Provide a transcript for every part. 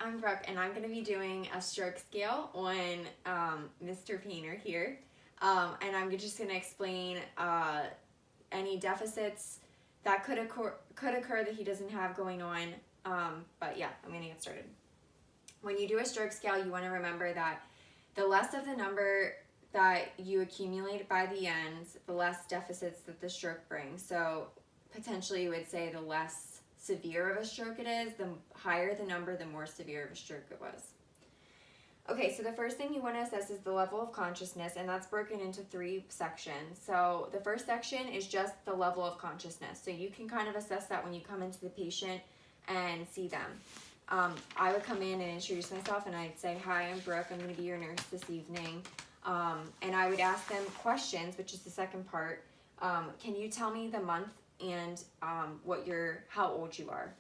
I'm Brooke, and I'm going to be doing a stroke scale on Mr. Painter here. And I'm just going to explain any deficits that could occur that he doesn't have going on. But yeah, I'm going to get started. When you do a stroke scale, you want to remember that the less of the number that you accumulate by the end, the less deficits that the stroke brings. So potentially you would say the less severe of a stroke it is, the higher the number, the more severe of a stroke it was. Okay, so the first thing you want to assess is the level of consciousness, and that's broken into 3 sections. So the first section is just the level of consciousness. So you can kind of assess that when you come into the patient and see them. I would come in and introduce myself, and I'd say, hi, I'm Brooke, I'm going to be your nurse this evening. And I would ask them questions, which is the second part. Can you tell me the month and how old you are?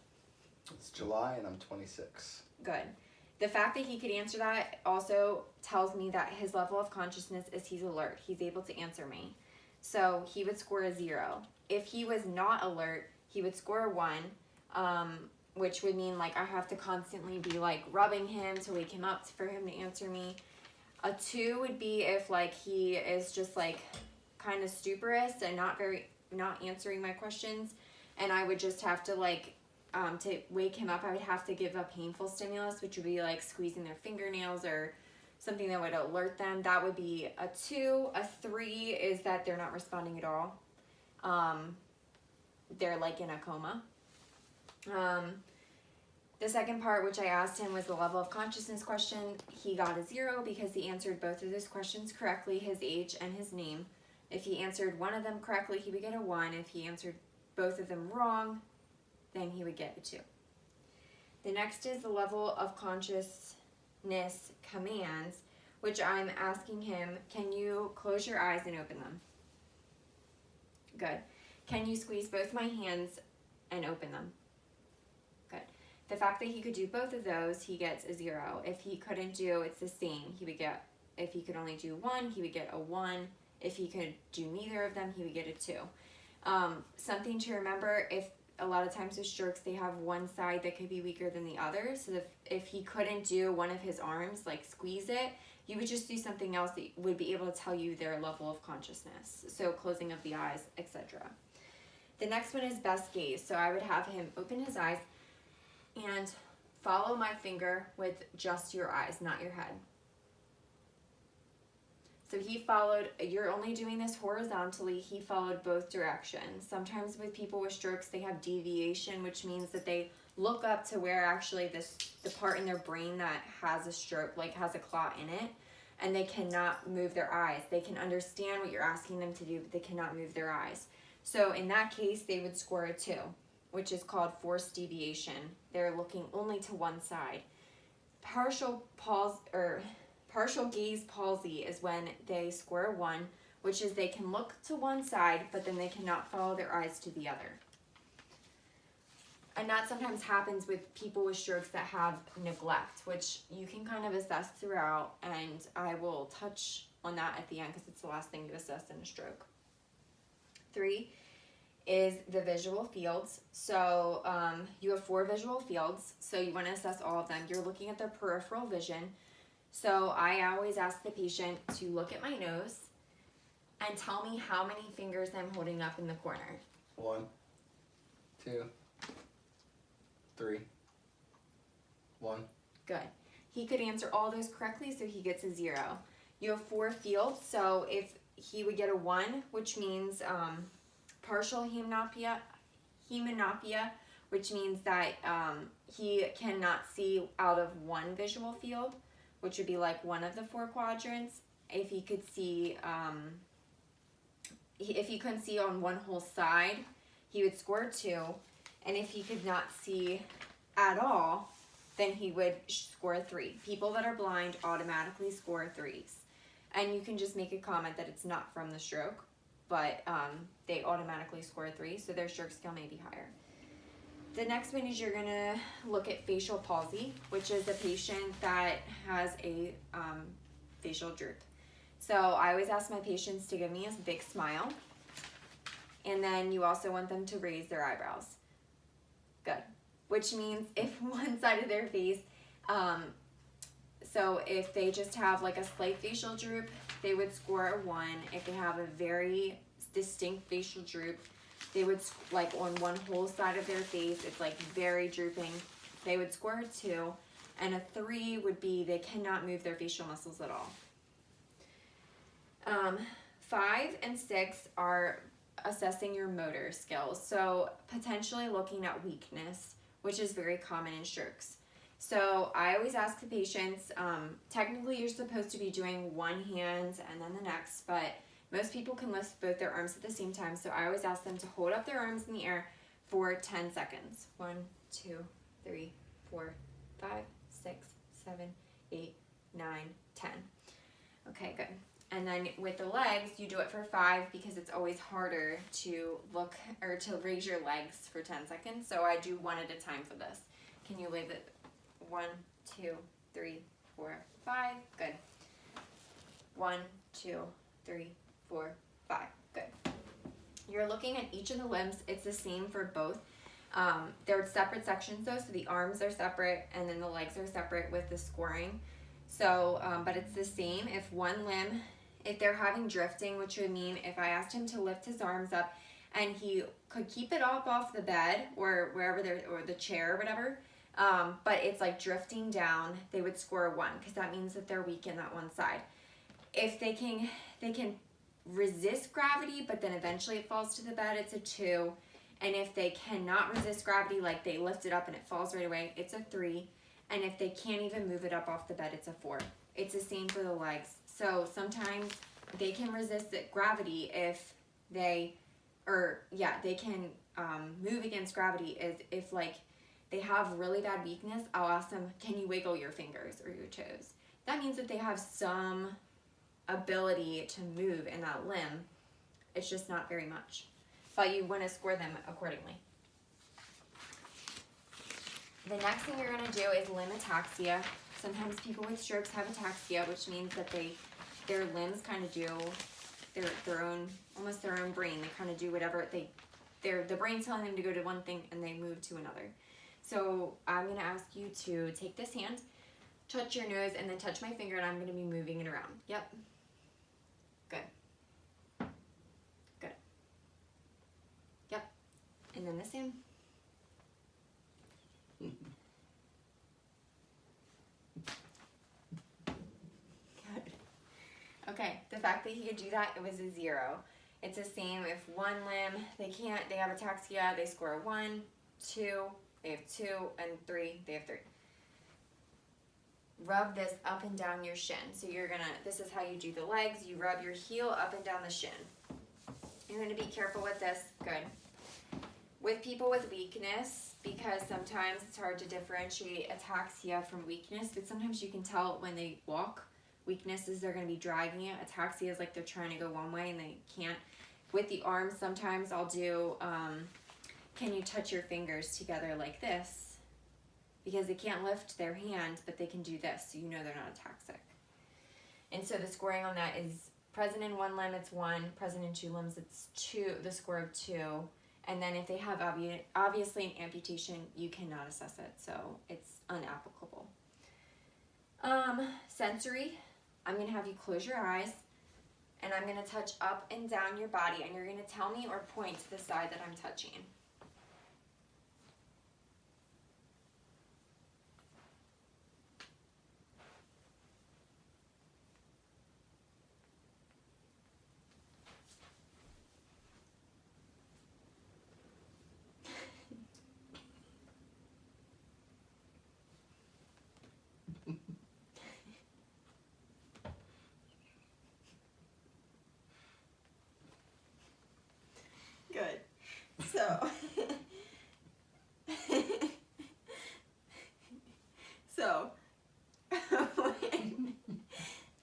It's July and I'm 26. Good. The fact that he could answer that also tells me that his level of consciousness is he's alert. He's able to answer me. So he would score a 0. If he was not alert, he would score a 1, which would mean like I have to constantly be like rubbing him to wake him up for him to answer me. A 2 would be if like he is just like kind of stuporous and not answering my questions, and I would just have to like to wake him up, I would have to give a painful stimulus, which would be like squeezing their fingernails or something that would alert them. That would be a 2. A 3 is that they're not responding at all. They're like in a coma. The second part, which I asked him, was the level of consciousness question. He got a 0 because he answered both of those questions correctly, his age and his name. If he answered one of them correctly, he would get a 1. If he answered both of them wrong, then he would get a 2. The next is the level of consciousness commands, which I'm asking him, can you close your eyes and open them? Good. Can you squeeze both my hands and open them? Good. The fact that he could do both of those, he gets a 0. If he couldn't do, it's the same. If he could only do 1, he would get a 1. If he could do neither of them, he would get a 2. Something to remember, if a lot of times with strokes, they have one side that could be weaker than the other. So if he couldn't do one of his arms, like squeeze it, you would just do something else that would be able to tell you their level of consciousness. So closing of the eyes, etc. The next one is best gaze. So I would have him open his eyes and follow my finger with just your eyes, not your head. So he followed, you're only doing this horizontally, he followed both directions. Sometimes with people with strokes, they have deviation, which means that they look up to where actually the part in their brain that has a stroke, like has a clot in it, and they cannot move their eyes. They can understand what you're asking them to do, but they cannot move their eyes. So in that case, they would score a 2, which is called forced deviation. They're looking only to one side. Partial gaze palsy is when they score a 1, which is they can look to one side, but then they cannot follow their eyes to the other. And that sometimes happens with people with strokes that have neglect, which you can kind of assess throughout, and I will touch on that at the end because it's the last thing to assess in a stroke. 3 is the visual fields. So you have 4 visual fields, so you want to assess all of them. You're looking at their peripheral vision. So I always ask the patient to look at my nose and tell me how many fingers I'm holding up in the corner. 1, 2, 3, 1. Good. He could answer all those correctly, so he gets a 0. You have 4 fields, so if he would get a 1, which means partial hemanopia, which means that he cannot see out of one visual field, which would be like one of the 4 quadrants. If he could see, if he couldn't see on one whole side, he would score 2. And if he could not see at all, then he would score a 3. People that are blind automatically score 3s. And you can just make a comment that it's not from the stroke, but they automatically score a 3, so their stroke scale may be higher. The next one is you're going to look at facial palsy, which is a patient that has a facial droop. So I always ask my patients to give me a big smile, and then you also want them to raise their eyebrows. Good. Which means if one side of their face So if they just have like a slight facial droop, they would score a 1. If they have a very distinct facial droop, they would, like on one whole side of their face, it's like very drooping, they would score a 2. And a 3 would be they cannot move their facial muscles at all. 5 and 6 are assessing your motor skills. So potentially looking at weakness, which is very common in shirks. So I always ask the patients, technically you're supposed to be doing one hand and then the next, but most people can lift both their arms at the same time. So I always ask them to hold up their arms in the air for 10 seconds. 1, 2, 3, 4, 5, 6, 7, 8, 9, 10. Okay, good. And then with the legs, you do it for 5 because it's always harder to look or to raise your legs for 10 seconds. So I do 1 at a time for this. Can you leave it? 1, 2, 3, 4, 5. Good. 1, 2, 3, 4, 5. Good. You're looking at each of the limbs. It's the same for both. They're separate sections though, so the arms are separate and then the legs are separate with the scoring. So, but it's the same. If one limb, if they're having drifting, which would mean if I asked him to lift his arms up and he could keep it up off the bed or wherever they're, or the chair or whatever, but it's like drifting down, they would score a 1 because that means that they're weak in that one side. If they can resist gravity, but then eventually it falls to the bed, it's a 2. And if they cannot resist gravity, like they lift it up and it falls right away, it's a 3. And if they can't even move it up off the bed, it's a 4. It's the same for the legs. So sometimes they can resist gravity if they, they can move against gravity if like they have really bad weakness. I'll ask them, can you wiggle your fingers or your toes? That means that they have some ability to move in that limb. It's just not very much. But you want to score them accordingly. The next thing you're going to do is limb ataxia. Sometimes people with strokes have ataxia, which means that their limbs kind of do their own, almost their own brain. They kind of do whatever the brain's telling them to go to one thing and they move to another. So I'm going to ask you to take this hand, touch your nose, and then touch my finger, and I'm going to be moving it around. Yep. Good. Good. Yep. And then this hand. Good. Okay, the fact that he could do that, it was a 0. It's the same if one limb, they have ataxia, they score a 1, 2, they have 2, and 3, they have 3. Rub this up and down your shin. So this is how you do the legs. You rub your heel up and down the shin. You're gonna be careful with this. Good. With people with weakness, because sometimes it's hard to differentiate ataxia from weakness, but sometimes you can tell when they walk. Weakness is they're gonna be dragging it. Ataxia is like they're trying to go one way and they can't. With the arms, sometimes I'll do, can you touch your fingers together like this? Because they can't lift their hand, but they can do this, so you know they're not ataxic. And so the scoring on that is present in one limb, it's 1. Present in 2 limbs, it's 2. The score of 2. And then if they have obviously an amputation, you cannot assess it, so it's unapplicable. Sensory, I'm going to have you close your eyes, and I'm going to touch up and down your body, and you're going to tell me or point to the side that I'm touching. Good.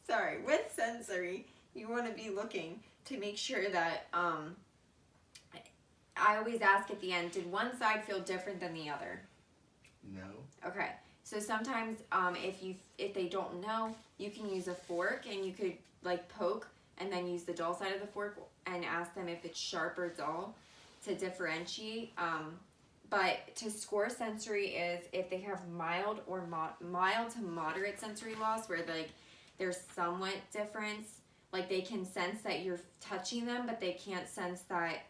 Sorry, with sensory, you want to be looking to make sure that, I always ask at the end, did one side feel different than the other? No. Okay. So sometimes, if they don't know, you can use a fork and you could like poke and then use the dull side of the fork and ask them if it's sharp or dull to differentiate. But to score sensory is if they have mild or mild to moderate sensory loss, where like there's somewhat difference. Like they can sense that you're touching them, but they can't sense that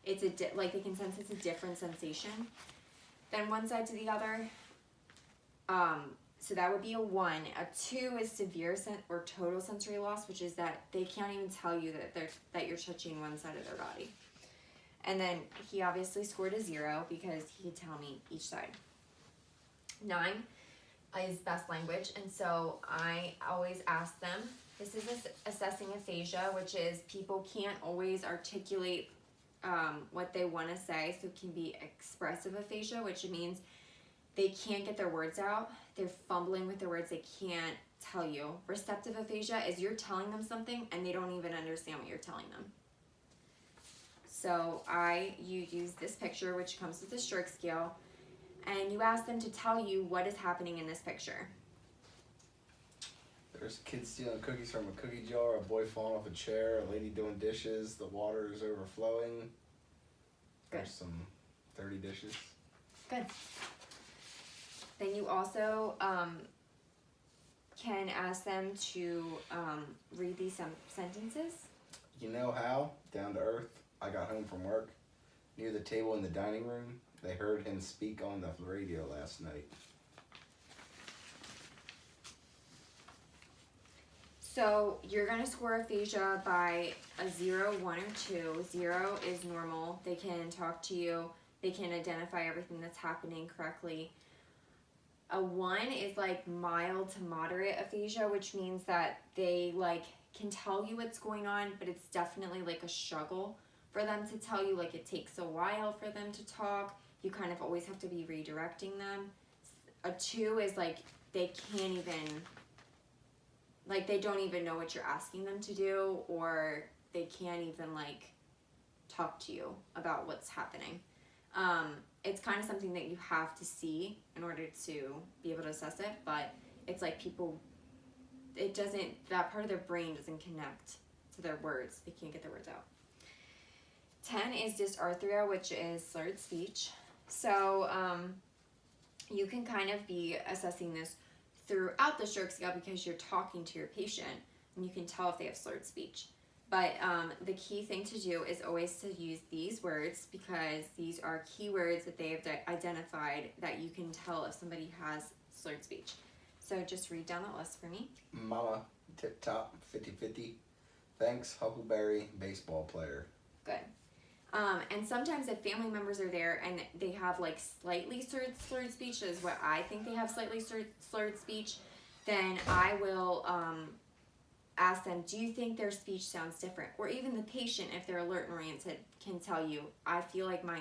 it's like they can sense it's a different sensation than one side to the other. So that would be a 1. A 2 is severe or total sensory loss, which is that they can't even tell you that you're touching one side of their body. And then he obviously scored a 0 because he could tell me each side. 9 is best language, and so I always ask them. This is assessing aphasia, which is people can't always articulate what they want to say, so it can be expressive aphasia, which means they can't get their words out. They're fumbling with their words. They can't tell you. Receptive aphasia is you're telling them something and they don't even understand what you're telling them. So you use this picture, which comes with the stroke scale, and you ask them to tell you what is happening in this picture. There's kids stealing cookies from a cookie jar, a boy falling off a chair, a lady doing dishes, the water is overflowing. Good. There's some dirty dishes. Good. Then you also can ask them to read these sentences. You know how? Down to earth. I got home from work. Near the table in the dining room, they heard him speak on the radio last night. So you're going to score aphasia by a 0, 1, or 2. 0 is normal. They can talk to you. They can identify everything that's happening correctly. A 1 is like mild to moderate aphasia, which means that they like can tell you what's going on, but it's definitely like a struggle for them to tell you. Like it takes a while for them to talk. You kind of always have to be redirecting them. A 2 is like they can't even, like they don't even know what you're asking them to do, or they can't even like talk to you about what's happening. It's kind of something that you have to see in order to be able to assess it, but it's like people, that part of their brain doesn't connect to their words. They can't get their words out. 10 is dysarthria, which is slurred speech. So you can kind of be assessing this throughout the stroke scale because you're talking to your patient and you can tell if they have slurred speech. But the key thing to do is always to use these words because these are keywords that they have identified that you can tell if somebody has slurred speech. So just read down that list for me. Mama, tip top, 50-50. Thanks, Huckleberry, baseball player. Good. And sometimes if family members are there and they have like slightly slurred speech, is what I think they have slightly slurred speech, then I will ask them, do you think their speech sounds different? Or even the patient, if they're alert and oriented, can tell you, I feel like my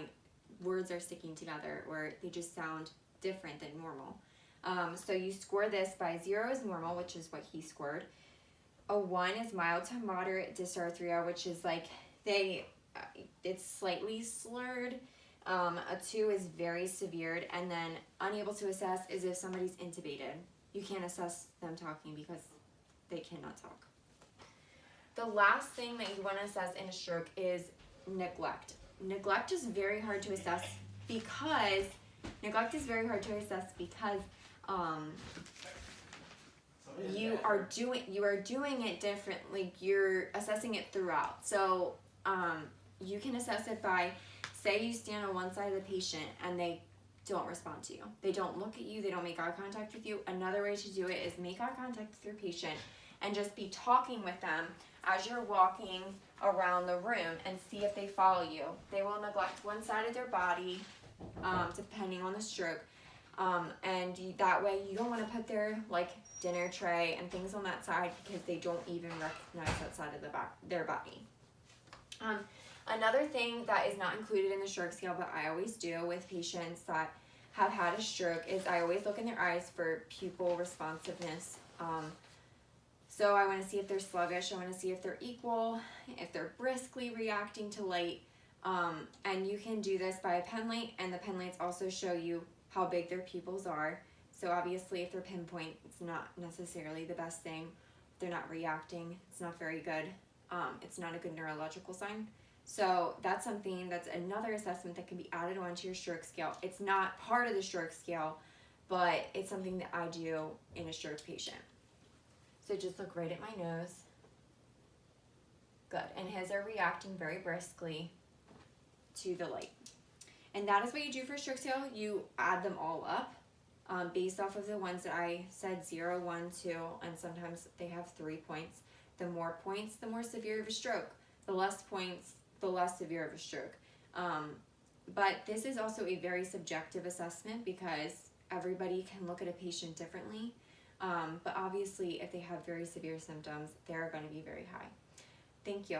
words are sticking together or they just sound different than normal. So you score this by 0 is normal, which is what he scored. A 1 is mild to moderate dysarthria, which is like it's slightly slurred. A 2 is very severe, and then unable to assess is if somebody's intubated. You can't assess them talking because they cannot talk. The last thing that you want to assess in a stroke is neglect. Neglect is very hard to assess because you are doing it differently. You're assessing it throughout. So you can assess it by, say you stand on one side of the patient and they don't respond to you. They don't look at you. They don't make eye contact with you. Another way to do it is make eye contact with your patient and just be talking with them as you're walking around the room and see if they follow you. They will neglect one side of their body, depending on the stroke. And that way you don't want to put their like dinner tray and things on that side because they don't even recognize that side of their body. Another thing that is not included in the stroke scale, but I always do with patients that have had a stroke, is I always look in their eyes for pupil responsiveness. So I want to see if they're sluggish, I want to see if they're equal, if they're briskly reacting to light, and you can do this by a pen light, and the pen lights also show you how big their pupils are. So obviously if they're pinpoint, it's not necessarily the best thing. If they're not reacting, it's not very good. It's not a good neurological sign. So that's another assessment that can be added onto your stroke scale. It's not part of the stroke scale, but it's something that I do in a stroke patient. So just look right at my nose. Good. And his are reacting very briskly to the light. And that is what you do for stroke scale. You add them all up based off of the ones that I said 0, 1, 2, and sometimes they have 3 points. The more points, the more severe of a stroke. The less points, the less severe of a stroke. But this is also a very subjective assessment because everybody can look at a patient differently. But obviously, if they have very severe symptoms, they're going to be very high. Thank you.